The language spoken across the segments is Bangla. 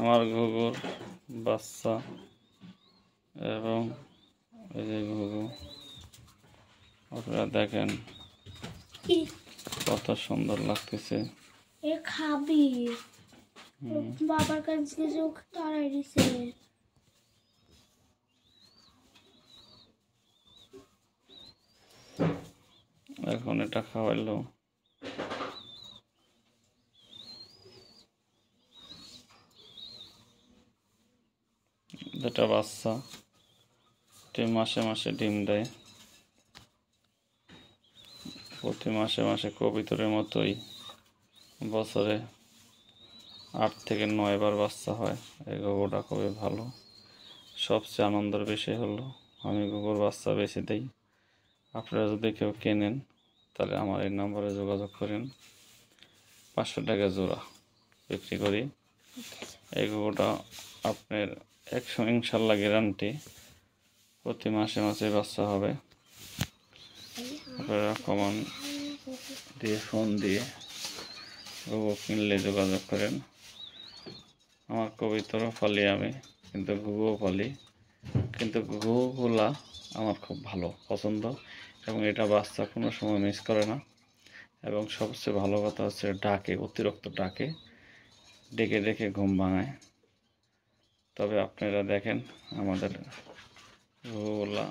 আমার ঘুঘুর বাচ্চা এবং এই যে ঘুঘু, আপনারা দেখেন কত সুন্দর লাগতেছে। এ খাবি বাবার কাছে কিছু তাড়াই দিছে। এখন এটা খাওয়াইলো। যেটা বাচ্চা মাসে মাসে ডিম দেয়, প্রতি মাসে মাসে কবুতরের মতোই বছরে 8 থেকে 9 বার বাচ্চা হয়। এই ঘুঘুটা খুবই ভালো। সবচেয়ে আনন্দের বিষয় হলো আমি ঘুঘুর বাচ্চা বেশি দিই। আপনারা যদি কেউ কেনেন তাহলে আমার এই নম্বরে যোগাযোগ করেন। 500 টাকা জোড়া বিক্রি করি। এই ঘুঘুটা আপনার 100 ইনশাল্লাহ গ্যারান্টি প্রতি মাসে মাসে বাচ্চা হবে। আপনারা কমান দিয়ে ফোন দিয়ে ঘুঘু কিনলে যোগাযোগ করেন। আমার কবুতরও পালি আমি, কিন্তু ঘুঘুও পালি, কিন্তু ঘুঘুগুলা আমার খুব ভালো পছন্দ এবং এটা বাচ্চা কোনো সময় মিস করে না। এবং সবচেয়ে ভালো কথা হচ্ছে ডাকে, অতিরিক্ত ডাকে, ডেকে ডেকে ঘুম ভাঙায়। তবে আপনারা দেখেন আমাদের ঘুঘুগুলা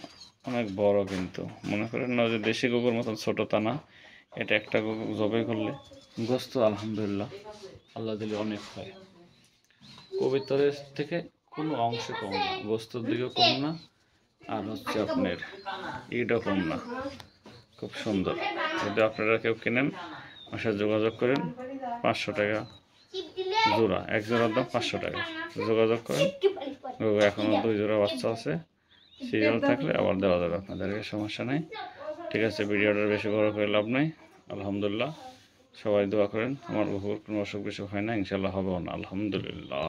অনেক বড়, কিন্তু মনে করেন না যে দেশি ঘুঘুর মতন ছোটো তা না। এটা একটা ঘুঘু জবাই করলে গোস্ত আলহামদুলিল্লাহ আল্লাহ দিলে অনেক হয়। কবুতরের থেকে কোনো অংশে কম না, গোস্তর দিকেও কম না, আর হচ্ছে আপনার ইটাও কম না। খুব সুন্দর। যদি আপনারা কেউ কেনেন আমার সাথে যোগাযোগ করেন। 500 টাকা জোড়া, এক জোড়ার দাম 500 টাকা। যোগাযোগ করেন। এখনও 2 জোড়া বাচ্চা আছে, সিরিয়াল থাকলে আবার দেওয়া যাবে আপনাদেরকে, সমস্যা নেই। ঠিক আছে, ভিডিওটা বেশি বড় করে লাভ নাই। আলহামদুলিল্লাহ, সবাই দোয়া করেন আমার ঘুঘুর কোনো অসুখ বিসুখ হয় না, ইনশাল্লাহ হবেও না, আলহামদুলিল্লাহ।